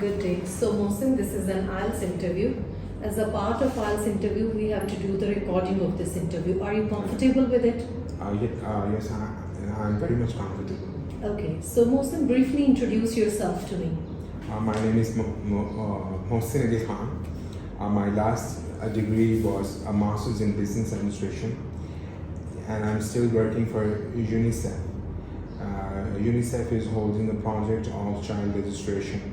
Good day. So, Mohsin, this is an Ielts interview. As a part of Ielts interview, we have to do the recording of this interview. Are you comfortable with it? Yes, I'm very much comfortable. Okay. So, Mohsin, briefly introduce yourself to me. My name is Mohsin Ali Khan. My last degree was a master's in business administration, and I'm still working for UNICEF. UNICEF is holding a project of child registration.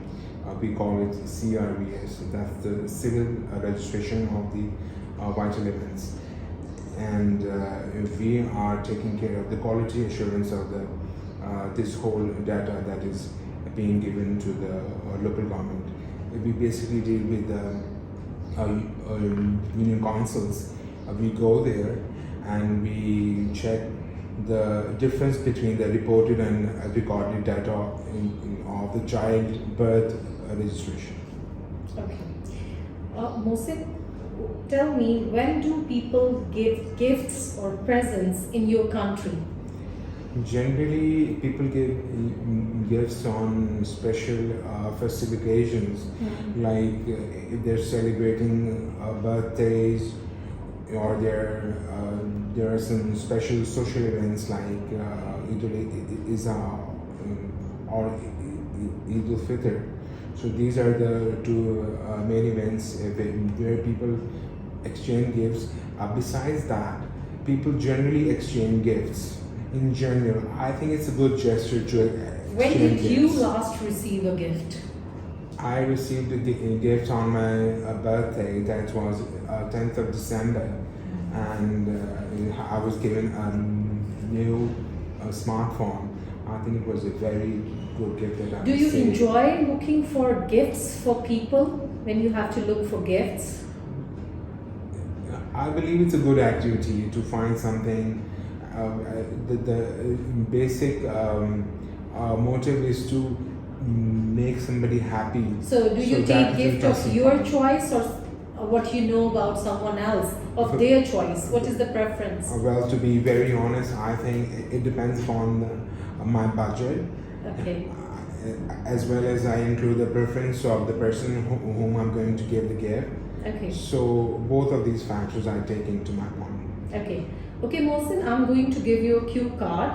We call it CRVS. That's the civil registration of the vital events. And we are taking care of the quality assurance of the this whole data that is being given to the local government. We basically deal with the union councils. We go there and we check the difference between the reported and recorded data of the child birth registration. Okay. Mohsin, tell me, when do people give gifts or presents in your country? Generally, people give gifts on special festive occasions, like if they're celebrating birthdays, or there are some special social events like Eid al-Adha or Eid al-Fitr. So these are the two main events where people exchange gifts. Besides that, people generally exchange gifts. In general, I think it's a good gesture to exchange When did you gifts. last receive a gift? I received a gift on my birthday. That was 10th of December, and I was given a new smartphone. I think it was a very good gift that I Do you received. enjoy looking for gifts for people when you have to look for gifts? I believe it's a good activity to find something. The basic motive is to make somebody happy. So, do you that take is gift of interesting. your choice or what you know about someone else, of their choice? What is the preference? Well, to be very honest, I think it depends upon my budget, Okay. as well as I include the preference of the person whom I'm going to give the gift. Okay. So both of these factors I take into my mind. Okay. Okay, Mohsin, I'm going to give you a cue card.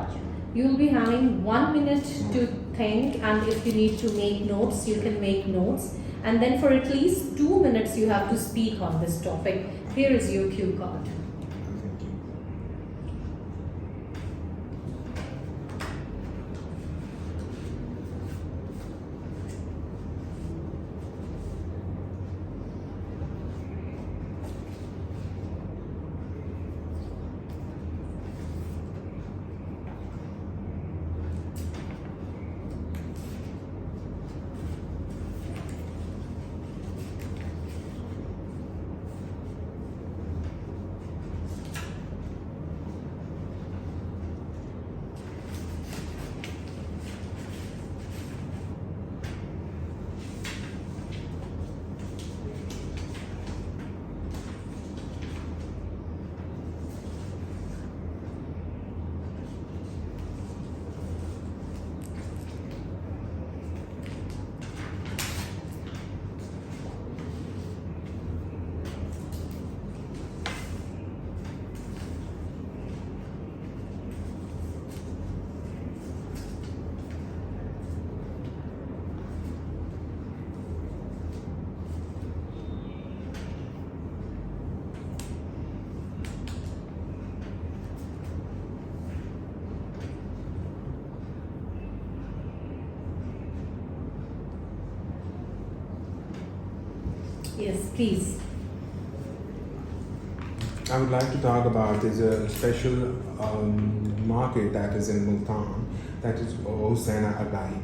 You'll be having 1 minute to think, and if you need to make notes, you can make notes. And then for at least 2 minutes, you have to speak on this topic. Here is your cue card. Thank you. Yes, please. I would like to talk about is a special market that is in Multan, that is Hossaina Agai.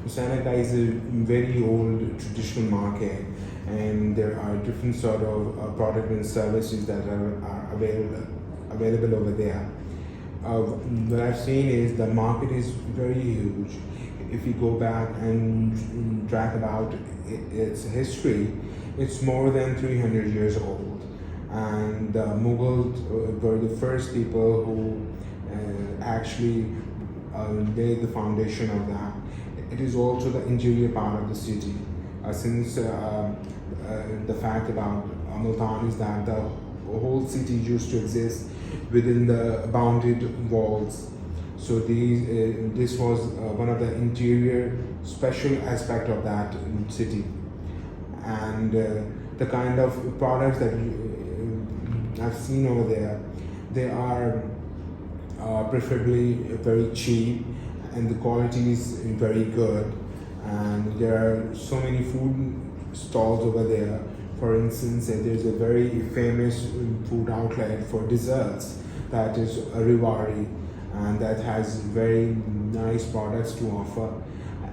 Hossaina Agai is a very old traditional market, and there are different sort of product and services that are available over there. What I've seen is the market is very huge. If you go back and track about its history, it's more than 300 years old. And the Mughals were the first people who actually laid the foundation of that. It is also the interior part of the city. since the fact about Multan is that the whole city used to exist within the bounded walls. So this was one of the interior special aspect of that city, and the kind of products that I've seen over there, they are preferably very cheap, and the quality is very good. And there are so many food stalls over there. For instance, there's a very famous food outlet for desserts that is Rivari, and that has very nice products to offer.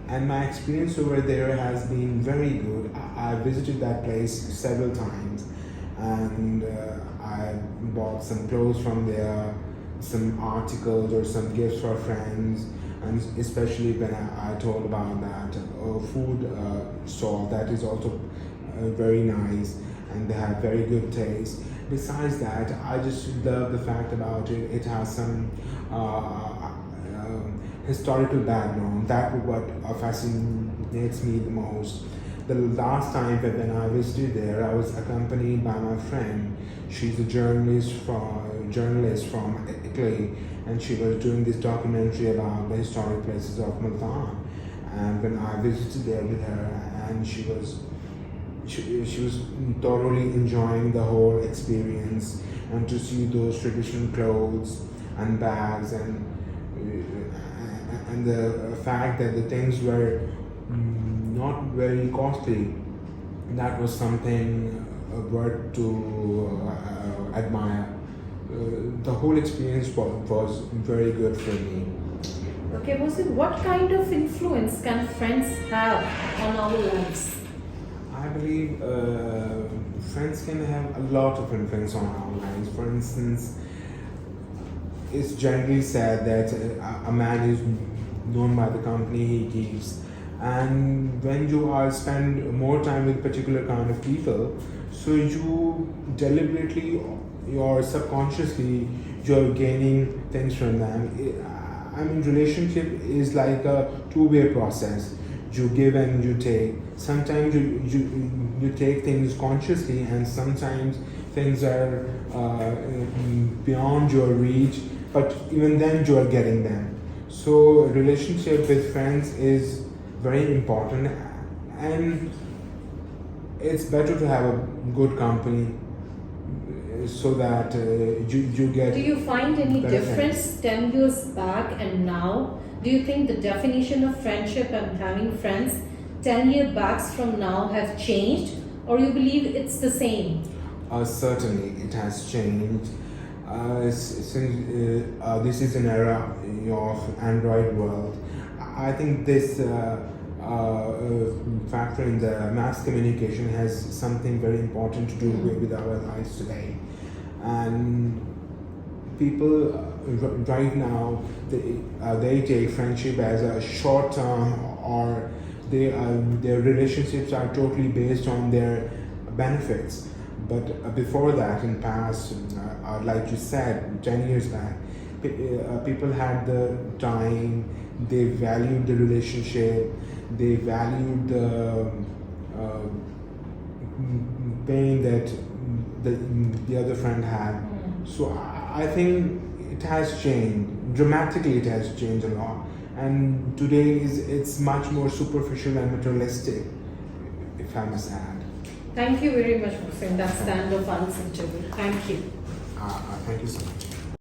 And my experience over there has been very good. I visited that place several times, and I bought some clothes from there, some articles or some gifts for friends, and especially when I told about that food stall that is also very nice, and they have very good taste. Besides that, I just love the fact about it. It has some historical background. That what fascinates me the most. The last time when I visited there, I was accompanied by my friend. She's a journalist from Italy, and she was doing this documentary about the historic places of Multan. And when I visited there with her, and she was thoroughly enjoying the whole experience, and to see those traditional clothes and bags, and the fact that the things were not very costly, that was something worth to admire. The whole experience was very good for me. Okay, Mohsin, what kind of influence can friends have on our lives? I believe friends can have a lot of influence on our lives. For instance, it's generally said that a man is known by the company he keeps, and when you are spend more time with particular kind of people, so you deliberately or subconsciously you're gaining things from them. I mean, relationship is like a two-way process. You give and you take. Sometimes you take things consciously, and sometimes things are beyond your reach, but even then you are getting them. So a relationship with friends is very important, and it's better to have a good company so that you get. Do you find any benefits. difference 10 years back and now? Do you think the definition of friendship and having friends 10 years back from now have changed, or you believe it's the same? Certainly, it has changed. Since this is an era of Android world, I think this factor in the mass communication has something very important to do with our lives today. And people right now, they take friendship as a short term, or their relationships are totally based on their benefits. But before that, in past, like you said, 10 years back, people had the time, they valued the relationship, they valued the pain that the other friend had. So I think it has changed. Dramatically, it has changed a lot. And today it's much more superficial and materialistic, if I must add. Thank you very much, Mohsin. That's the end of our interview. Thank you. Thank you so much.